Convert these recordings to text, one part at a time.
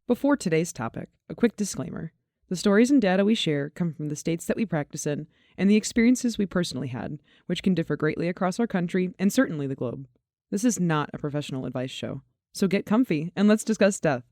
Before today's topic, a quick disclaimer. The stories and data we share come from the states that we practice in and the experiences we personally had, which can differ greatly across our country and certainly the globe. This is not a professional advice show. So get comfy and let's discuss death.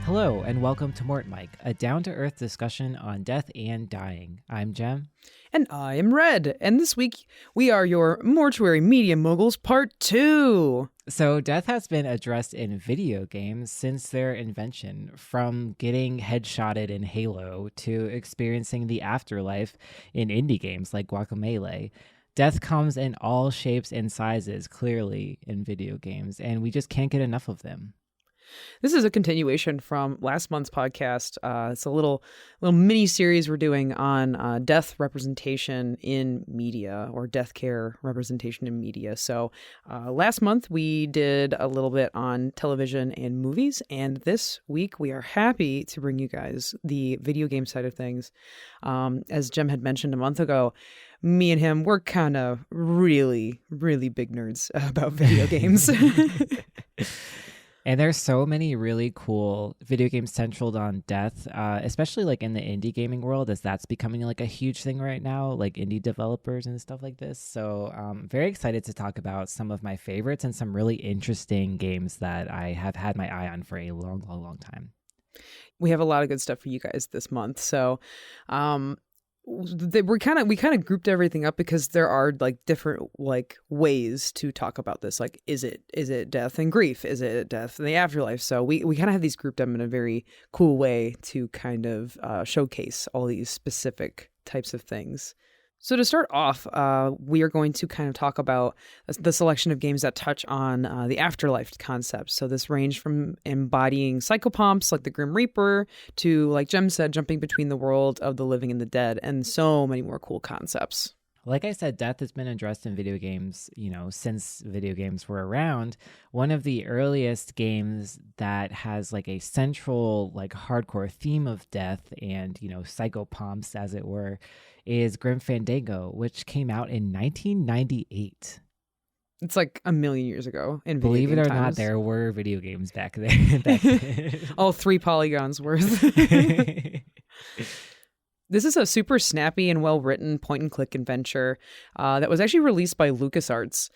Hello, and welcome to MortMic, a down-to-earth discussion on death and dying. I'm Jem. And I am Red, and this week we are your Mortuary Media Moguls Part 2. So death has been addressed in video games since their invention, from getting headshotted in Halo to experiencing the afterlife in indie games like Guacamelee. Death comes in all shapes and sizes, clearly, in video games, and we just can't get enough of them. This is a continuation from last month's podcast. It's a little mini series we're doing on death representation in media, or death care representation in media. So last month we did a little bit on television and movies, and this week we are happy to bring you guys the video game side of things. As Jem had mentioned a month ago, me and him, we're kind of really, really big nerds about video games. And there's so many really cool video games centered on death, especially like in the indie gaming world, as that's becoming like a huge thing right now, like indie developers and stuff like this. So very excited to talk about some of my favorites and some really interesting games that I have had my eye on for a long, long, long time. We have a lot of good stuff for you guys this month. So we kind of grouped everything up because there are like different like ways to talk about this. Like, is it death and grief? Is it death and the afterlife? So we kind of have these grouped up in a very cool way to kind of showcase all these specific types of things. So to start off, we are going to kind of talk about the selection of games that touch on the afterlife concept. So this range from embodying psychopomps like the Grim Reaper to, like Jem said, jumping between the world of the living and the dead, and so many more cool concepts. Like I said, death has been addressed in video games, since video games were around. One of the earliest games that has like a central, like hardcore theme of death and, psychopomps, as it were, is Grim Fandango, which came out in 1998. It's like a million years ago in video Believe it or times. not, there were video games back then. All 3 polygons worth. This is a super snappy and well-written point-and-click adventure that was actually released by LucasArts.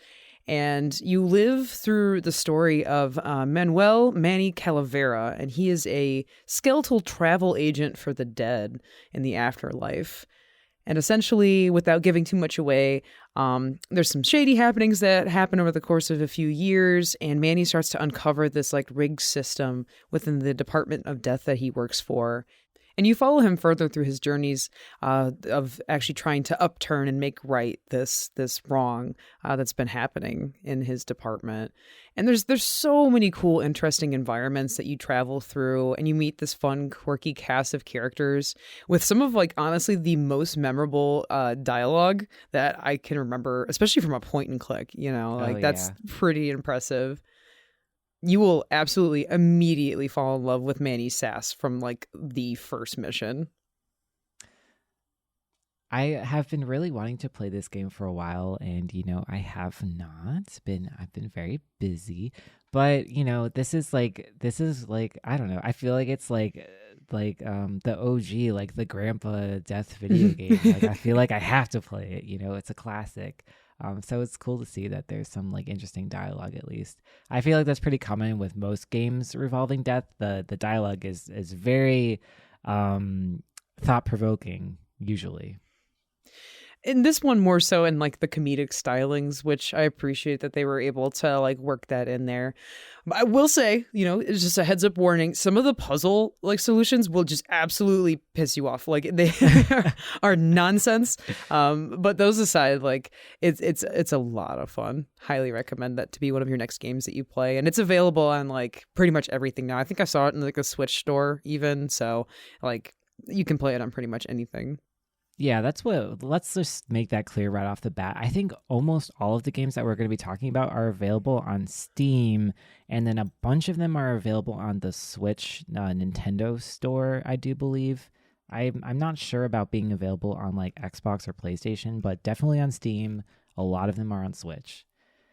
And you live through the story of Manuel Manny Calavera, and he is a skeletal travel agent for the dead in the afterlife. And essentially, without giving too much away, there's some shady happenings that happen over the course of a few years, and Manny starts to uncover this like rigged system within the Department of Death that he works for. And you follow him further through his journeys of actually trying to upturn and make right this wrong that's been happening in his department. And there's so many cool, interesting environments that you travel through, and you meet this fun, quirky cast of characters with some of, like, honestly, the most memorable dialogue that I can remember, especially from a point and click. That's pretty impressive. You will absolutely immediately fall in love with Manny's sass from like the first mission. I have been really wanting to play this game for a while, and I have not been. I've been very busy, but this is like I don't know. I feel like it's like the OG, like the grandpa death video game. Like I feel like I have to play it. It's a classic. So it's cool to see that there's some like interesting dialogue, at least. I feel like that's pretty common with most games revolving death. The dialogue is very thought-provoking, usually. in this one more so in like the comedic stylings, which I appreciate that they were able to like work that in there. But I will say, it's just a heads up warning. Some of the puzzle like solutions will just absolutely piss you off. Like they are nonsense. But those aside, like it's a lot of fun. Highly recommend that to be one of your next games that you play. And it's available on like pretty much everything now. I think I saw it in like a Switch store even. So like you can play it on pretty much anything. Yeah, let's just make that clear right off the bat. I think almost all of the games that we're going to be talking about are available on Steam, and then a bunch of them are available on the Switch Nintendo store, I do believe. I'm not sure about being available on like Xbox or PlayStation, but definitely on Steam. A lot of them are on Switch.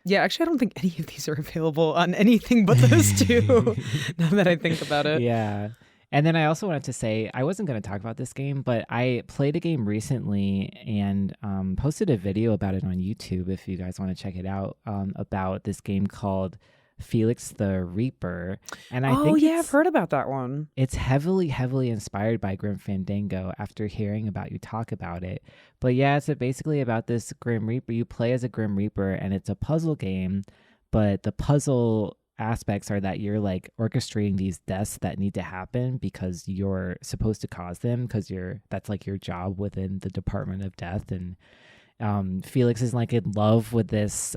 Yeah, actually, I don't think any of these are available on anything but those two, now that I think about it. Yeah. And then I also wanted to say, I wasn't going to talk about this game, but I played a game recently and posted a video about it on YouTube if you guys want to check it out, about this game called Felix the Reaper. And I think I've heard about that one. It's heavily, heavily inspired by Grim Fandango after hearing about you talk about it. But yeah, it's basically about this Grim Reaper. You play as a Grim Reaper and it's a puzzle game, but the puzzle aspects are that you're like orchestrating these deaths that need to happen because you're supposed to cause them because that's like your job within the Department of Death. And Felix is like in love with this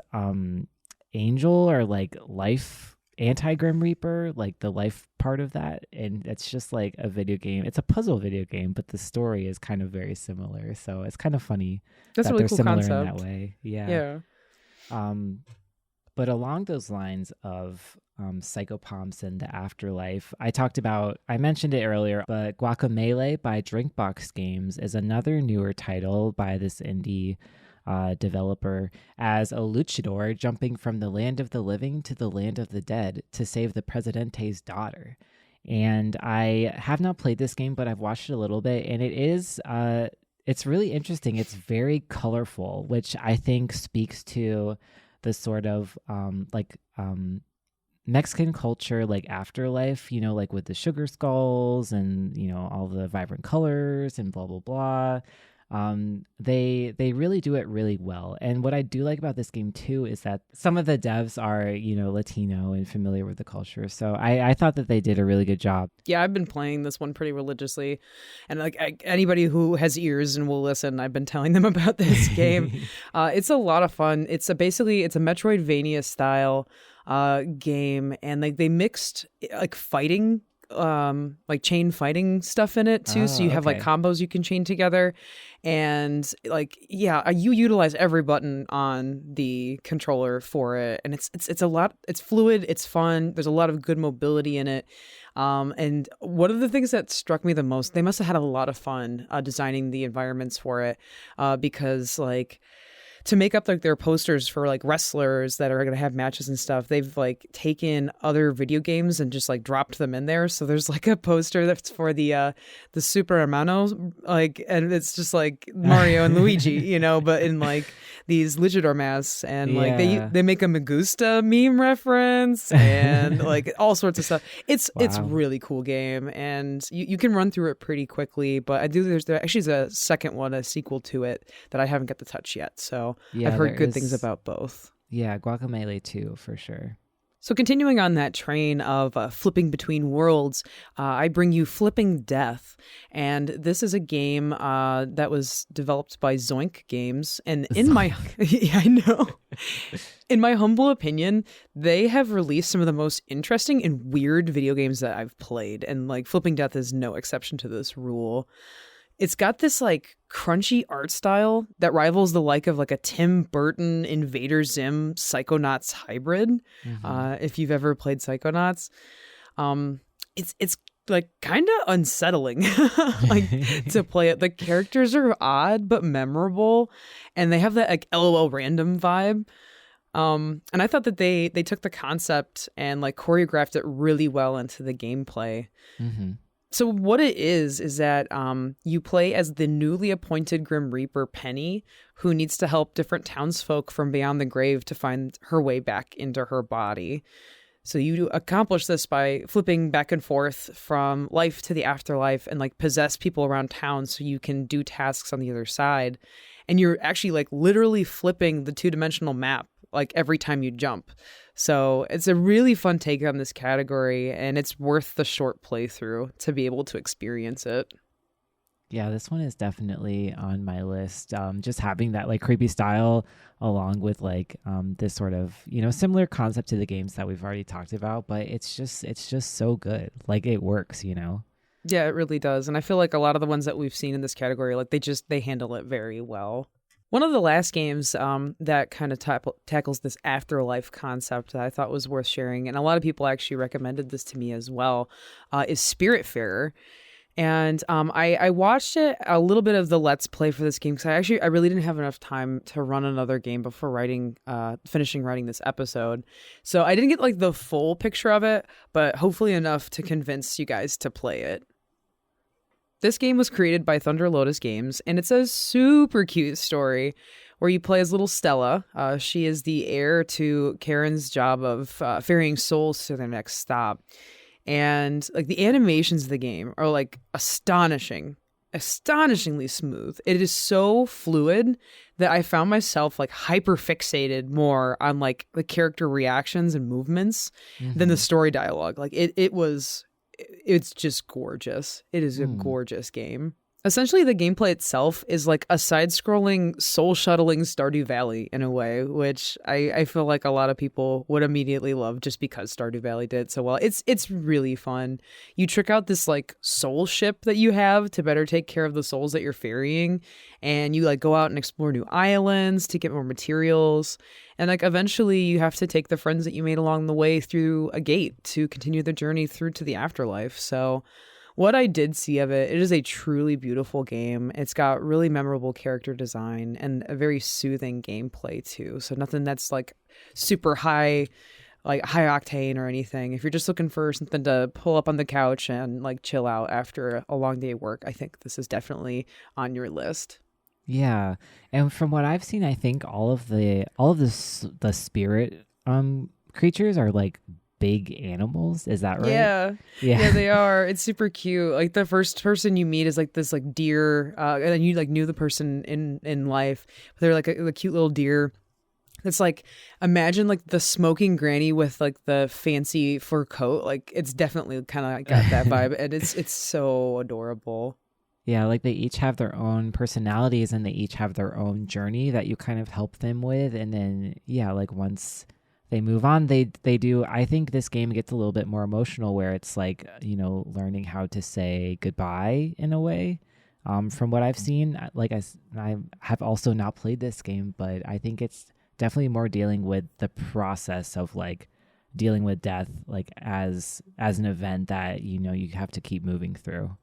angel or like life anti-Grim Reaper, like the life part of that. And it's just like a video game. It's a puzzle video game, but the story is kind of very similar. So it's kind of funny that's that really they're cool similar concept. in that way. Yeah. But along those lines of Psychopomps and the Afterlife, I mentioned it earlier, but Guacamelee by Drinkbox Games is another newer title by this indie developer as a luchador jumping from the land of the living to the land of the dead to save the Presidente's daughter. And I have not played this game, but I've watched it a little bit, and it's really interesting. It's very colorful, which I think speaks to the sort of Mexican culture, like afterlife, like with the sugar skulls and, all the vibrant colors and blah, blah, blah. They really do it really well. And what I do like about this game too is that some of the devs are, Latino and familiar with the culture. So I thought that they did a really good job. Yeah, I've been playing this one pretty religiously, and like anybody who has ears and will listen, I've been telling them about this game. It's a lot of fun. It's basically a Metroidvania style game, and like they mixed like fighting, like chain fighting stuff in it too. So you have like combos you can chain together, and like you utilize every button on the controller for it, and it's a lot. It's fluid. It's fun. There's a lot of good mobility in it. And one of the things that struck me the most, they must have had a lot of fun designing the environments for it, because like, to make up like their posters for like wrestlers that are going to have matches and stuff, they've like taken other video games and just like dropped them in there. So there's like a poster that's for the Super Hermanos, like, and it's just like Mario and Luigi, but in like these luchador masks, and like they make a Me Gusta meme reference and like all sorts of stuff. It's a really cool game, and you can run through it pretty quickly. But there actually is a second one, a sequel to it that I haven't got to touch yet. So I've heard good things about both. Yeah, Guacamelee too, for sure. So continuing on that train of flipping between worlds, I bring you Flipping Death. And this is a game that was developed by Zoink Games. And in my humble opinion, they have released some of the most interesting and weird video games that I've played. And like Flipping Death is no exception to this rule. It's got this like crunchy art style that rivals the like of like a Tim Burton Invader Zim Psychonauts hybrid. If you've ever played Psychonauts, it's like kind of unsettling like to play it. The characters are odd but memorable, and they have that like LOL random vibe. And I thought that they took the concept and like choreographed it really well into the gameplay. So what it is that you play as the newly appointed Grim Reaper Penny, who needs to help different townsfolk from beyond the grave to find her way back into her body. So you accomplish this by flipping back and forth from life to the afterlife and like possess people around town so you can do tasks on the other side. and you're actually like literally flipping the 2-dimensional map like every time you jump. So it's a really fun take on this category, and it's worth the short playthrough to be able to experience it. Yeah, this one is definitely on my list. Just having that like creepy style along with like this sort of, similar concept to the games that we've already talked about, but it's just so good. Like it works. Yeah, it really does. And I feel like a lot of the ones that we've seen in this category, like they handle it very well. One of the last games that kind of tackles this afterlife concept that I thought was worth sharing, and a lot of people actually recommended this to me as well, is Spiritfarer. And I watched a little bit of the Let's Play for this game because I really didn't have enough time to run another game before finishing writing this episode. So I didn't get like the full picture of it, but hopefully enough to convince you guys to play it. This game was created by Thunder Lotus Games, and it's a super cute story where you play as little Stella. She is the heir to Karen's job of ferrying souls to their next stop. And like the animations of the game are like astonishingly smooth. It is so fluid that I found myself like hyper fixated more on like the character reactions and movements than the story dialogue. Like it's just gorgeous. It is a gorgeous game. Essentially, the gameplay itself is like a side-scrolling, soul-shuttling Stardew Valley in a way, which I feel like a lot of people would immediately love just because Stardew Valley did so well. It's really fun. You trick out this like soul ship that you have to better take care of the souls that you're ferrying, and you like go out and explore new islands to get more materials. And like eventually you have to take the friends that you made along the way through a gate to continue the journey through to the afterlife. So what I did see of it, it is a truly beautiful game. It's got really memorable character design and a very soothing gameplay too. So nothing that's like super high octane or anything. If you're just looking for something to pull up on the couch and like chill out after a long day of work, I think this is definitely on your list. Yeah, and from what I've seen, I think all of the spirit creatures are like big animals. Is that right? Yeah, they are. It's super cute. Like the first person you meet is like this like deer, and then you like knew the person in life. But they're like a cute little deer. It's like, imagine like the smoking granny with like the fancy fur coat. Like it's definitely kind of got that vibe, and it's so adorable. Yeah, like they each have their own personalities and they each have their own journey that you kind of help them with. And then, yeah, like once they move on, they do. I think this game gets a little bit more emotional where it's like, learning how to say goodbye in a way. From what I've seen, like I have also not played this game, but I think it's definitely more dealing with the process of like dealing with death, like as an event that, you have to keep moving through.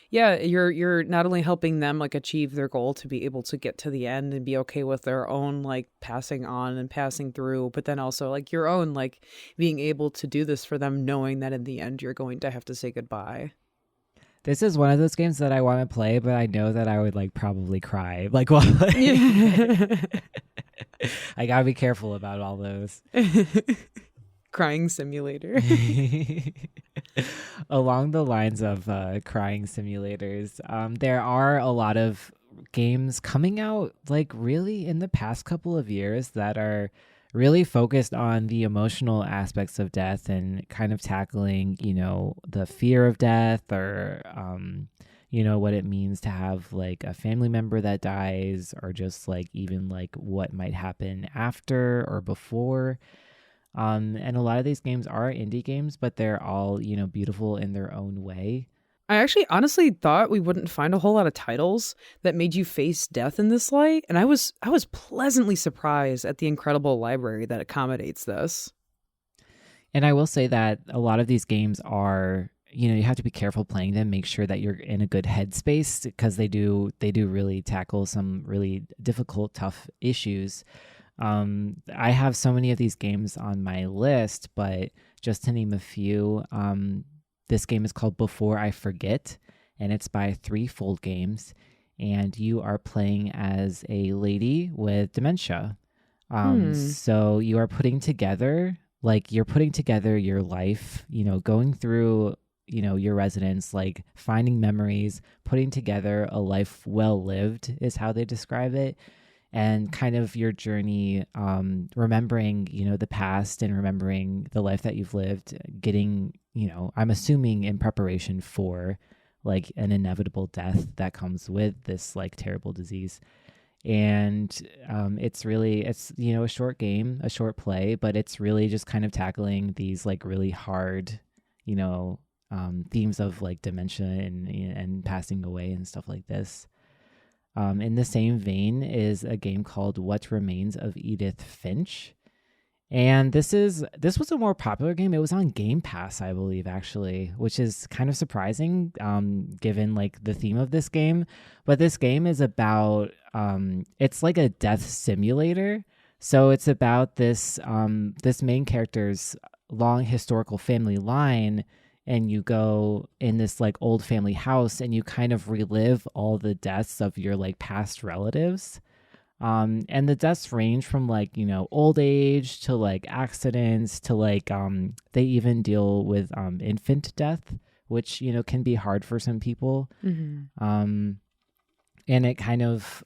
Yeah, you're not only helping them like achieve their goal to be able to get to the end and be okay with their own like passing on and passing through, but then also like your own like being able to do this for them, knowing that in the end you're going to have to say goodbye. This is one of those games that I want to play, but I know that I would like probably cry. Like, well, I gotta be careful about all those. Crying simulator. Along the lines of crying simulators, there are a lot of games coming out like really in the past couple of years that are really focused on the emotional aspects of death and kind of tackling, the fear of death or, what it means to have like a family member that dies or just like even like what might happen after or before. And a lot of these games are indie games, but they're all, beautiful in their own way. I actually honestly thought we wouldn't find a whole lot of titles that made you face death in this light, and I was pleasantly surprised at the incredible library that accommodates this. And I will say that a lot of these games are, you have to be careful playing them, make sure that you're in a good headspace because they do really tackle some really difficult, tough issues. I have so many of these games on my list, but just to name a few, this game is called Before I Forget, and it's by Threefold Games, and you are playing as a lady with dementia. So you are putting together your life, going through, your residents like finding memories, putting together a life well lived is how they describe it, and kind of your journey, remembering, the past and remembering the life that you've lived, getting, I'm assuming in preparation for like an inevitable death that comes with this like terrible disease. And it's a short game, a short play, but it's really just kind of tackling these like really hard, themes of like dementia and passing away and stuff like this. In the same vein is a game called What Remains of Edith Finch. And this was a more popular game. It was on Game Pass, I believe, actually, which is kind of surprising, given like the theme of this game. But this game is about, it's like a death simulator. So it's about this main character's long historical family line, and you go in this like old family house and you kind of relive all the deaths of your like past relatives. And the deaths range from like, old age to like accidents to like, they even deal with infant death, which, can be hard for some people. And it kind of,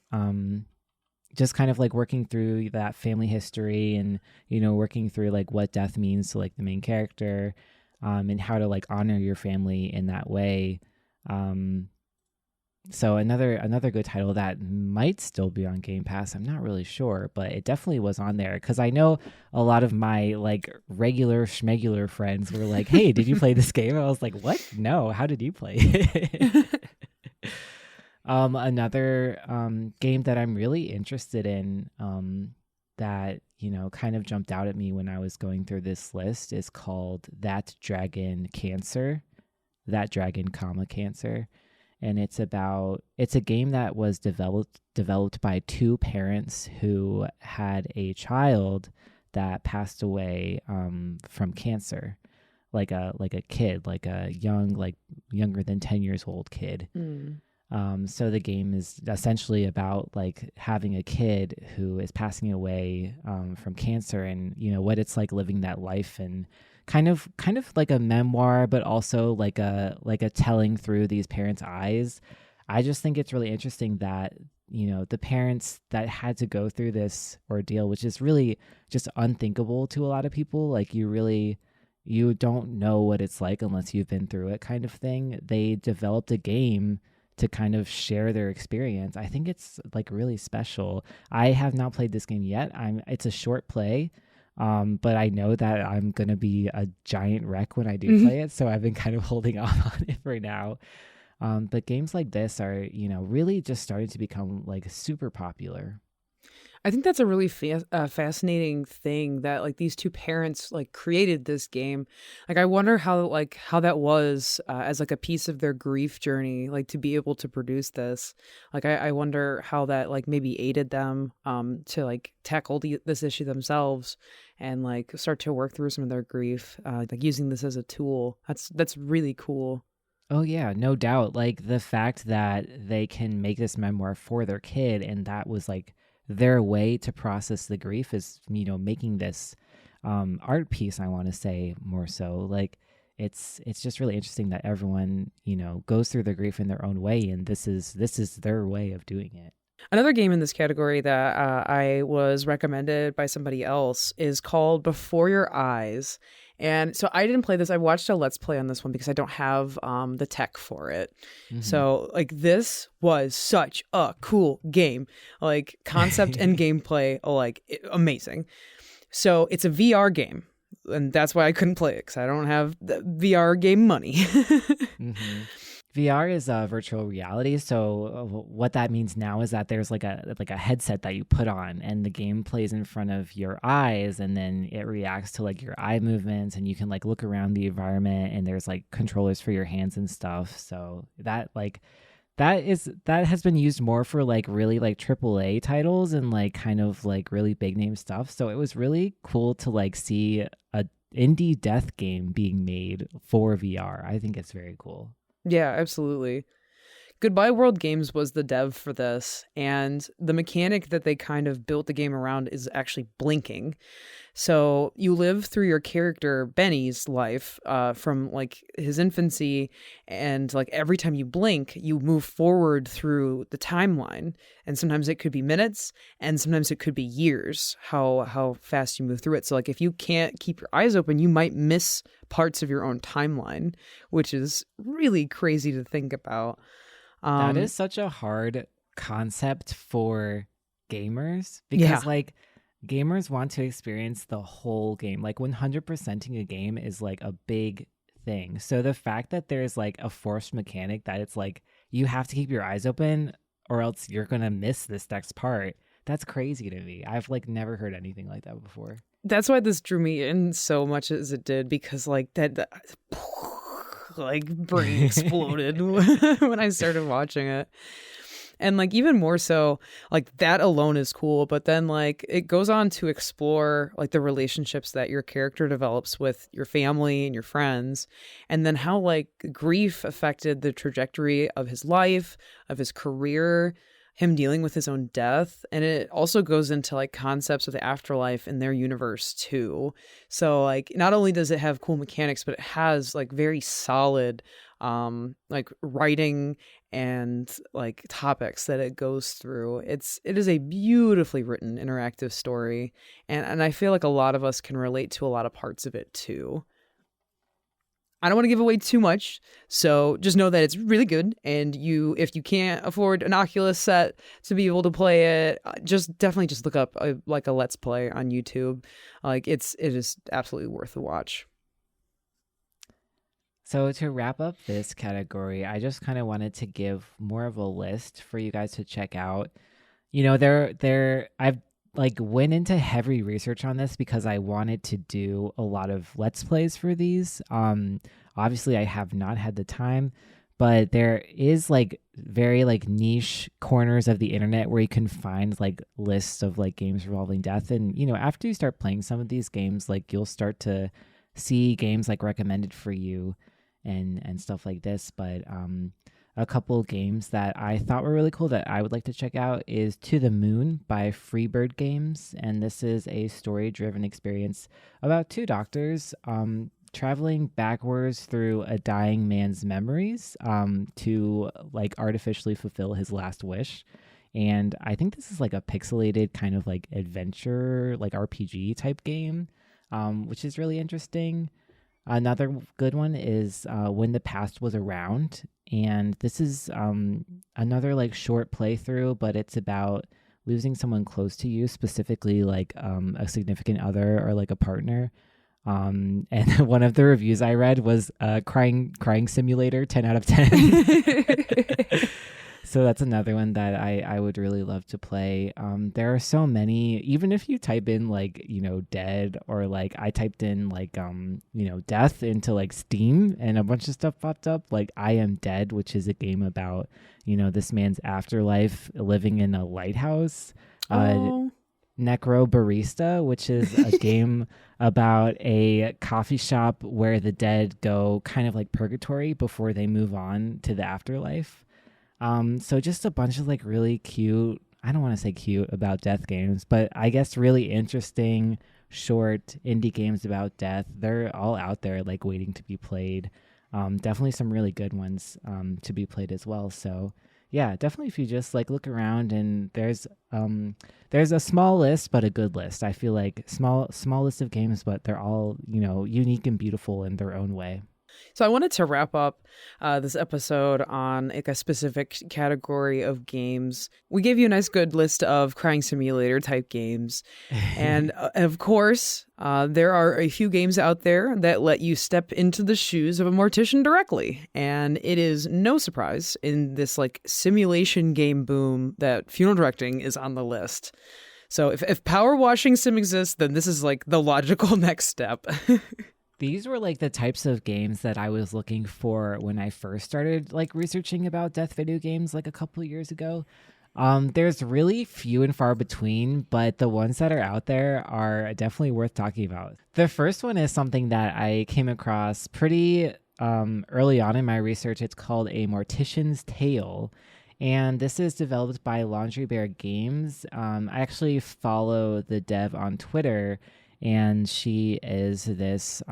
just kind of like working through that family history and, working through like what death means to like the main character, and how to like honor your family in that way. So another good title that might still be on Game Pass. I'm not really sure, but it definitely was on there because I know a lot of my like regular schmegular friends were like, "Hey, did you play this game?" I was like, "What? No, how did you play it?" Another game that I'm really interested in, that kind of jumped out at me when I was going through this list is called That Dragon, Cancer, Cancer. And it's a game that was developed by two parents who had a child that passed away from cancer, like a kid, like a younger than 10 years old kid. So the game is essentially about like having a kid who is passing away from cancer, and what it's like living that life, and kind of like a memoir, but also like a telling through these parents' eyes. I just think it's really interesting that the parents that had to go through this ordeal, which is really just unthinkable to a lot of people, like you don't know what it's like unless you've been through it, kind of thing. They developed a game to kind of share their experience. I think it's like really special. I have not played this game yet. It's a short play. But I know that I'm going to be a giant wreck when I do play it. So I've been kind of holding off on it for now. But games like this are, really just starting to become like super popular. I think that's a really fascinating thing that like these two parents like created this game. Like I wonder how that was as like a piece of their grief journey, like to be able to produce this. Like I wonder how that like maybe aided them to like tackle this issue themselves and like start to work through some of their grief, like using this as a tool. That's really cool. Oh yeah, no doubt. Like the fact that they can make this memoir for their kid, and that was like their way to process the grief, is making this art piece, I want to say, more so. Like it's just really interesting that everyone goes through their grief in their own way, and this is their way of doing it. Another game in this category that I was recommended by somebody else is called Before Your Eyes. And so I didn't play this. I watched a Let's Play on this one because I don't have the tech for it. So like this was such a cool game, like concept and gameplay, like amazing. So it's a VR game, and that's why I couldn't play it, because I don't have the VR game money. VR is virtual reality. So what that means now is that there's like a headset that you put on, and the game plays in front of your eyes, and then it reacts to like your eye movements, and you can like look around the environment, and there's like controllers for your hands and stuff. So that has been used more for like really like AAA titles and like kind of like really big name stuff. So it was really cool to like see a indie death game being made for VR. I think it's very cool. Yeah, absolutely. Goodbye World Games was the dev for this, and the mechanic that they kind of built the game around is actually blinking. So you live through your character Benny's life, from like his infancy, and like every time you blink, you move forward through the timeline. And sometimes it could be minutes, and sometimes it could be years. How fast you move through it. So like if you can't keep your eyes open, you might miss parts of your own timeline, which is really crazy to think about. That is such a hard concept for gamers because like gamers want to experience the whole game. Like 100%ing a game is like a big thing. So the fact that there's like a forced mechanic that it's like you have to keep your eyes open or else you're going to miss this next part. That's crazy to me. I've like never heard anything like that before. That's why this drew me in so much as it did, because like that like brain exploded when I started watching it. And like even more so, like that alone is cool, but then like it goes on to explore like the relationships that your character develops with your family and your friends, and then how like grief affected the trajectory of his life, of his career, him dealing with his own death. And it also goes into like concepts of the afterlife in their universe too. So like not only does it have cool mechanics, but it has like very solid like writing and like topics that it goes through. It is a beautifully written interactive story, and I feel like a lot of us can relate to a lot of parts of it too. I don't want to give away too much, so just know that it's really good, and if you can't afford an Oculus set to be able to play it, definitely just look up a Let's Play on YouTube. Like it is absolutely worth the watch. So to wrap up this category, I just kind of wanted to give more of a list for you guys to check out. You know, I've like went into heavy research on this because I wanted to do a lot of Let's Plays for these. Obviously I have not had the time, but there is like very like niche corners of the internet where you can find like lists of like games involving death. And, you know, after you start playing some of these games, like you'll start to see games like recommended for you and stuff like this. But a couple games that I thought were really cool that I would like to check out is To the Moon by Freebird Games. And this is a story-driven experience about two doctors traveling backwards through a dying man's memories to like artificially fulfill his last wish. And I think this is like a pixelated kind of like adventure, like RPG type game, which is really interesting. Another good one is When the Past Was Around, and this is another like short playthrough, but it's about losing someone close to you, specifically like a significant other or like a partner. And one of the reviews I read was crying simulator, 10 out of 10. So that's another one that I would really love to play. There are so many, even if you type in like, you know, dead, or like I typed in like, you know, death into like Steam and a bunch of stuff popped up, like I Am Dead, which is a game about, you know, this man's afterlife living in a lighthouse. Necro Barista, which is a game about a coffee shop where the dead go kind of like purgatory before they move on to the afterlife. So just a bunch of like really cute, I don't want to say cute about death games, but I guess really interesting short indie games about death. They're all out there like waiting to be played. Definitely some really good ones to be played as well. So yeah, definitely if you just like look around, and there's a small list but a good list. I feel like small list of games, but they're all, you know, unique and beautiful in their own way. So I wanted to wrap up this episode on like a specific category of games. We gave you a nice good list of crying simulator type games. And of course, there are a few games out there that let you step into the shoes of a mortician directly. And it is no surprise in this like simulation game boom that funeral directing is on the list. So if power washing sim exists, then this is like the logical next step. These were like the types of games that I was looking for when I first started like researching about death video games like a couple of years ago. There's really few and far between, but the ones that are out there are definitely worth talking about. The first one is something that I came across pretty early on in my research, it's called A Mortician's Tale. And this is developed by Laundry Bear Games. I actually follow the dev on Twitter, and she is this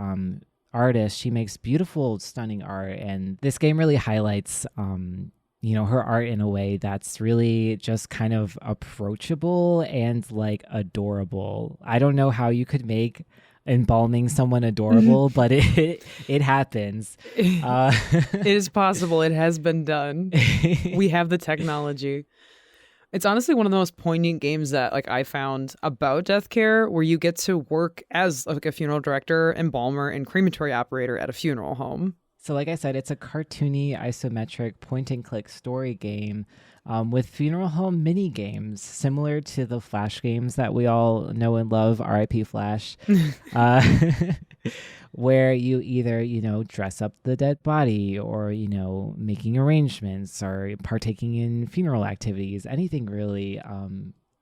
artist. She makes beautiful, stunning art, and this game really highlights her art in a way that's really just kind of approachable and like adorable. I don't know how you could make embalming someone adorable, but it happens. It is possible. It has been done. We have the technology. It's honestly one of the most poignant games that like I found about death care, where you get to work as like a funeral director, embalmer, and crematory operator at a funeral home. So like I said, it's a cartoony, isometric, point-and-click story game with funeral home mini games, similar to the Flash games that we all know and love, RIP Flash, where you either, dress up the dead body or, making arrangements or partaking in funeral activities, anything really.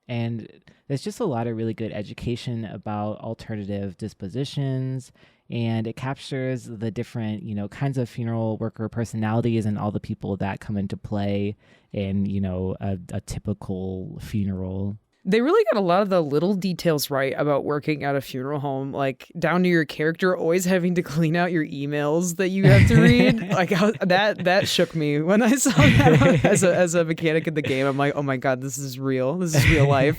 And there's just a lot of really good education about alternative dispositions, and it captures the different, kinds of funeral worker personalities and all the people that come into play in, a typical funeral. They really got a lot of the little details right about working at a funeral home, like down to your character always having to clean out your emails that you have to read. Like that shook me when I saw that as a mechanic in the game. I'm like, oh my God, this is real. This is real life.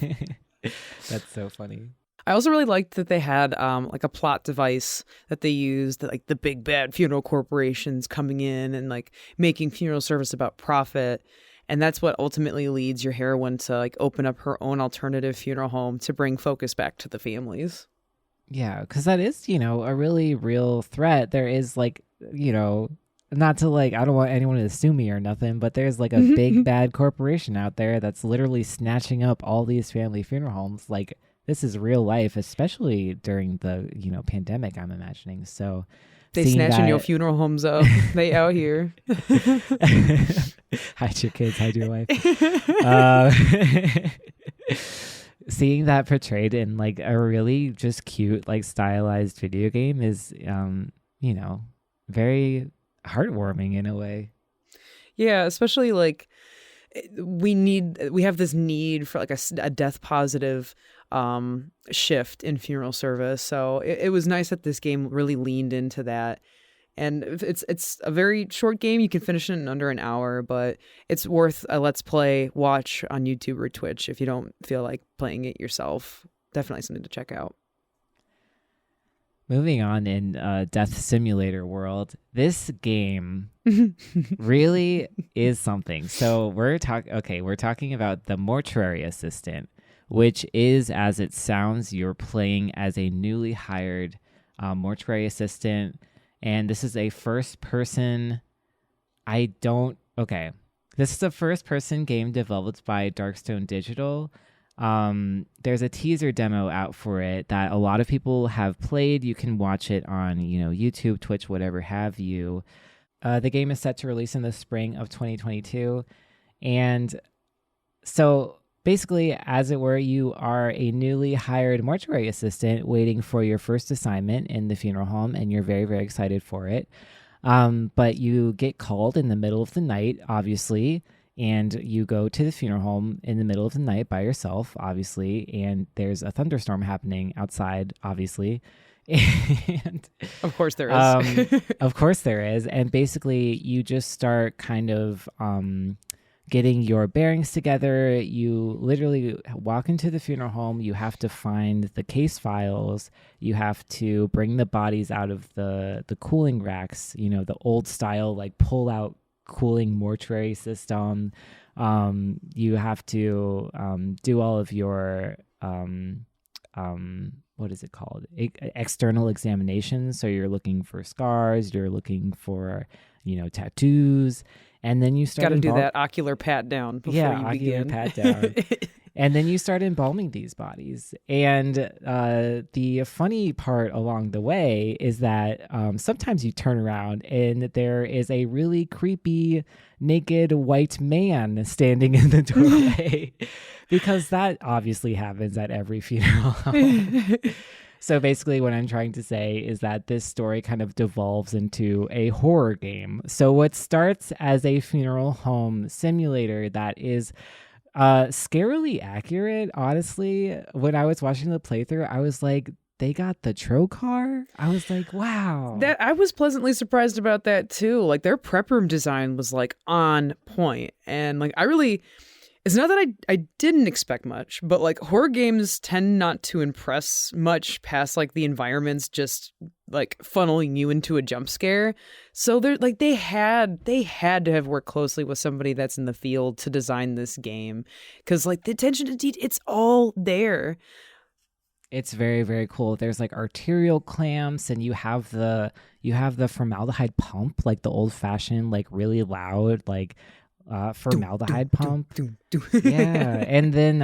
That's so funny. I also really liked that they had like a plot device that they used, that, like the big bad funeral corporations coming in and like making funeral service about profit. And that's what ultimately leads your heroine to like open up her own alternative funeral home to bring focus back to the families. Yeah, because that is, a really real threat. There is like, not to like, I don't want anyone to sue me or nothing, but there's like a big bad corporation out there that's literally snatching up all these family funeral homes. Like, this is real life, especially during the, pandemic, I'm imagining. So they snatching your funeral homes up. They out here. Hide your kids, hide your wife. Seeing that portrayed in like a really just cute, like stylized video game is, very heartwarming in a way. Yeah, especially like we have this need for like a death positive shift in funeral service. So it was nice that this game really leaned into that. And it's a very short game. You can finish it in under an hour, but it's worth a let's play watch on YouTube or Twitch if you don't feel like playing it yourself. Definitely something to check out. Moving on in Death Simulator world, this game really is something. So we're talking about the Mortuary Assistant, which is, as it sounds, you're playing as a newly hired mortuary assistant. And this is a first-person... This is a first-person game developed by Darkstone Digital. There's a teaser demo out for it that a lot of people have played. You can watch it on, YouTube, Twitch, whatever have you. The game is set to release in the spring of 2022. And so basically, as it were, you are a newly hired mortuary assistant waiting for your first assignment in the funeral home, and you're very, very excited for it. But you get called in the middle of the night, obviously, and you go to the funeral home in the middle of the night by yourself, obviously, and there's a thunderstorm happening outside, obviously. And of course there is. Of course there is. And basically, you just start kind of getting your bearings together. You literally walk into the funeral home. You have to find the case files. You have to bring the bodies out of the cooling racks, the old style, like pull out cooling mortuary system. You have to do all of your what is it called? External examinations. So you're looking for scars, you're looking for, tattoos, and then you start got to do that ocular pat down before you begin. Pat down. And then you start embalming these bodies. And the funny part along the way is that sometimes you turn around and there is a really creepy, naked white man standing in the doorway. Because that obviously happens at every funeral home. So basically what I'm trying to say is that this story kind of devolves into a horror game. So what starts as a funeral home simulator that is scarily accurate, honestly. When I was watching the playthrough, I was like, they got the trocar. I was like, wow. That I was pleasantly surprised about that too. Like their prep room design was like on point. And like I really it's not that I didn't expect much, but like horror games tend not to impress much past like the environments just like funneling you into a jump scare. So they're like they had to have worked closely with somebody that's in the field to design this game, because like the attention to detail, it's all there. It's very, very cool. There's like arterial clamps, and you have the formaldehyde pump, like the old fashioned, like really loud, like formaldehyde pump. Yeah. And then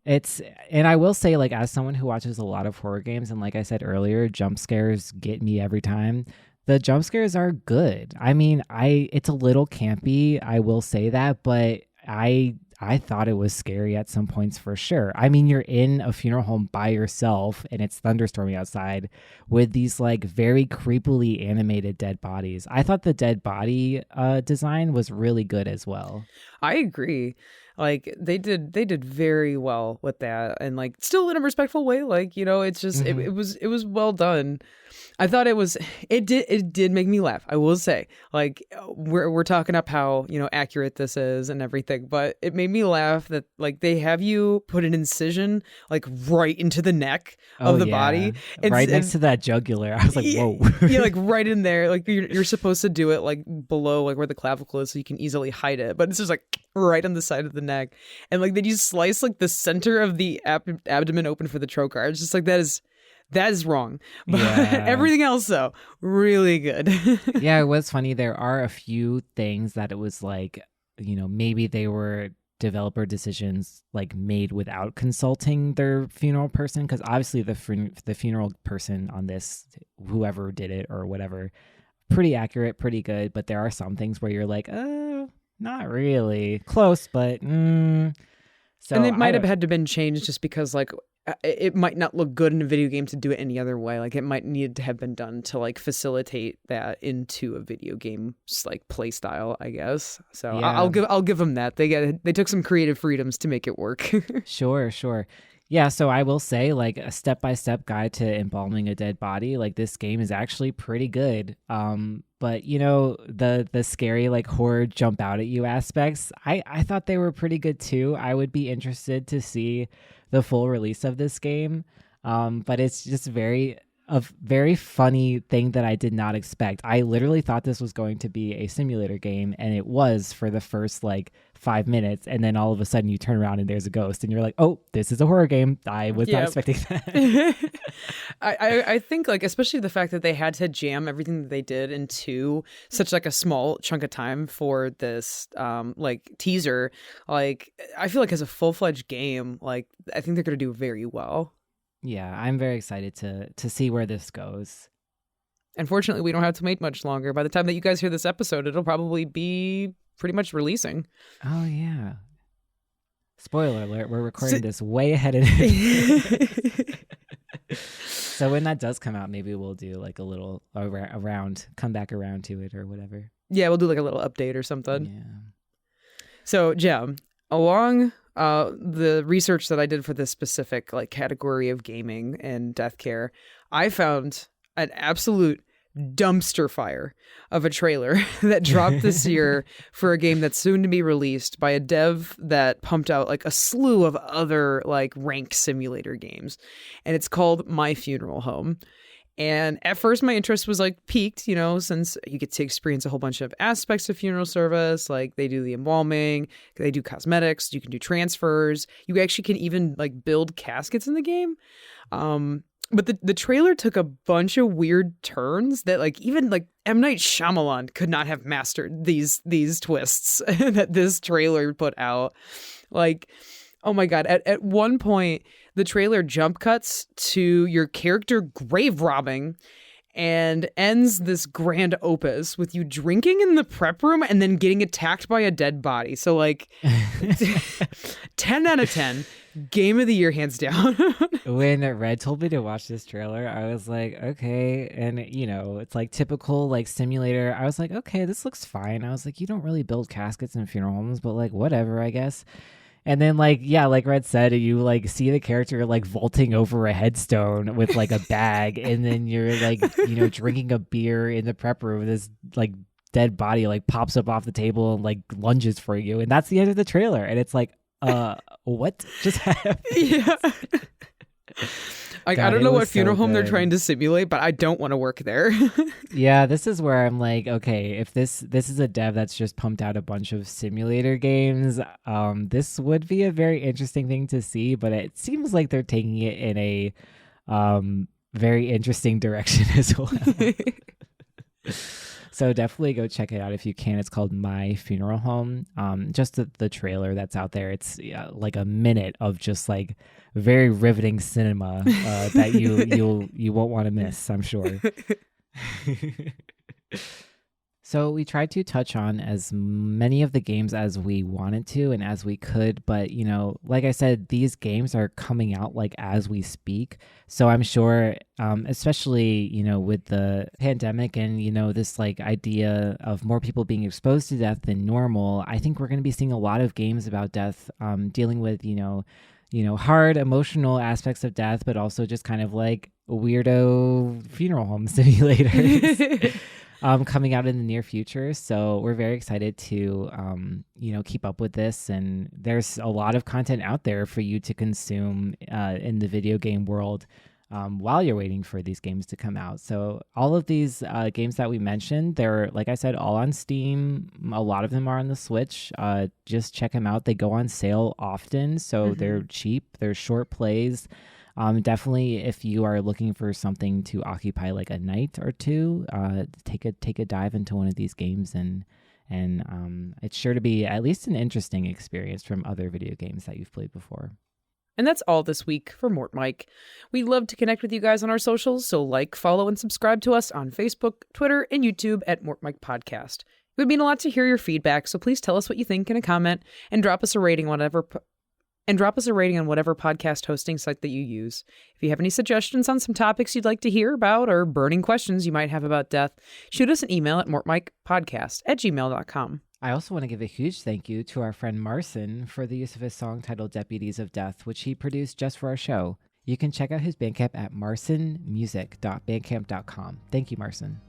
and I will say, like, as someone who watches a lot of horror games, and like I said earlier, jump scares get me every time. The jump scares are good. I mean, it's a little campy, I will say that, but I thought it was scary at some points for sure. I mean, you're in a funeral home by yourself and it's thunderstorming outside with these like very creepily animated dead bodies. I thought the dead body design was really good as well. I agree. Like they did very well with that, and like still in a respectful way. Like, you know, it's just it was well done. I thought it did make me laugh. I will say, like we're talking up how, you know, accurate this is and everything, but it made me laugh that like they have you put an incision like right into the neck of the body, and right next to that jugular. I was like, whoa, yeah, like right in there. Like you're supposed to do it like below like where the clavicle is, so you can easily hide it, but it's just like right on the side of the neck, and like then you slice like the center of the abdomen open for the trocar. It's just like that is wrong, but everything else though really good. Yeah, it was funny. There are a few things that it was like, you know, maybe they were developer decisions like made without consulting their funeral person, because obviously the funeral person on this, whoever did it or whatever, pretty accurate, pretty good, but there are some things where you're like, oh, not really close, but so, and it might have had to been changed just because like it might not look good in a video game to do it any other way. Like it might need to have been done to like facilitate that into a video game like play style, I guess. So yeah. I'll give them that. They took some creative freedoms to make it work. Sure. Yeah, so I will say, like, a step-by-step guide to embalming a dead body, like, this game is actually pretty good. But, you know, the scary, like, horror jump out at you aspects, I thought they were pretty good, too. I would be interested to see the full release of this game. But it's just a very funny thing that I did not expect. I literally thought this was going to be a simulator game, and it was for the first, like, 5 minutes, and then all of a sudden you turn around and there's a ghost, and you're like, oh, this is a horror game. I was not expecting that. I think, like, especially the fact that they had to jam everything that they did into such like a small chunk of time for this like teaser, like I feel like as a full-fledged game, like I think they're gonna do very well. Yeah, I'm very excited to see where this goes. Unfortunately, we don't have to wait much longer. By the time that you guys hear this episode, it'll probably be pretty much releasing. Oh, yeah. Spoiler alert, we're recording this way ahead of it. So when that does come out, maybe we'll do like a little around, come back around to it or whatever. Yeah, we'll do like a little update or something. Yeah. So, Jem, along the research that I did for this specific like category of gaming and death care, I found an absolute dumpster fire of a trailer that dropped this year for a game that's soon to be released by a dev that pumped out like a slew of other like rank simulator games, and it's called My Funeral Home. And at first my interest was like piqued, you know, since you get to experience a whole bunch of aspects of funeral service. Like they do the embalming, they do cosmetics, you can do transfers, you actually can even like build caskets in the game. But the trailer took a bunch of weird turns that like even like M. Night Shyamalan could not have mastered these twists that this trailer put out. Like, oh my God, at one point, the trailer jump cuts to your character grave robbing, and ends this grand opus with you drinking in the prep room and then getting attacked by a dead body. So like 10 out of 10, game of the year, hands down. When Red told me to watch this trailer, I was like, okay. And, you know, it's like typical like simulator. I was like, okay, this looks fine. I was like, you don't really build caskets in funeral homes, but like whatever, I guess. And then like, yeah, like Red said, you like see the character like vaulting over a headstone with like a bag. And then you're like, you know, drinking a beer in the prep room. This like dead body like pops up off the table and like lunges for you. And that's the end of the trailer. And it's like, what just happened? Yeah. Like, God, I don't know what so funeral home they're good. trying to simulate, but I don't want to work there. Yeah, this is where I'm like, okay, if this is a dev that's just pumped out a bunch of simulator games, this would be a very interesting thing to see, but it seems like they're taking it in a very interesting direction as well. So definitely go check it out if you can. It's called My Funeral Home. Just the trailer that's out there, it's like a minute of just like very riveting cinema that you won't want to miss, I'm sure. So we tried to touch on as many of the games as we wanted to and as we could, but you know, like I said, these games are coming out like as we speak. So I'm sure, especially, you know, with the pandemic and, you know, this like idea of more people being exposed to death than normal, I think we're going to be seeing a lot of games about death, dealing with, you know, hard emotional aspects of death, but also just kind of like weirdo funeral home simulators. Coming out in the near future. So we're very excited to, you know, keep up with this. And there's a lot of content out there for you to consume in the video game world while you're waiting for these games to come out. So all of these games that we mentioned, they're, like I said, all on Steam. A lot of them are on the Switch. Just check them out. They go on sale often. So they're cheap. They're short plays. Definitely, if you are looking for something to occupy like a night or two, take a dive into one of these games, and it's sure to be at least an interesting experience from other video games that you've played before. And that's all this week for MortMic. We'd love to connect with you guys on our socials, so like, follow, and subscribe to us on Facebook, Twitter, and YouTube at MortMic Podcast. It would mean a lot to hear your feedback, so please tell us what you think in a comment and drop us a rating on whatever podcast hosting site that you use. If you have any suggestions on some topics you'd like to hear about or burning questions you might have about death, shoot us an email at mortmicpodcast@gmail.com. I also want to give a huge thank you to our friend Marcin for the use of his song titled Deputies of Death, which he produced just for our show. You can check out his Bandcamp at marcinmusic.bandcamp.com. Thank you, Marcin.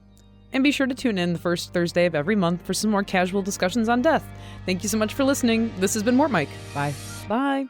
And be sure to tune in the first Thursday of every month for some more casual discussions on death. Thank you so much for listening. This has been MortMic. Bye. Bye.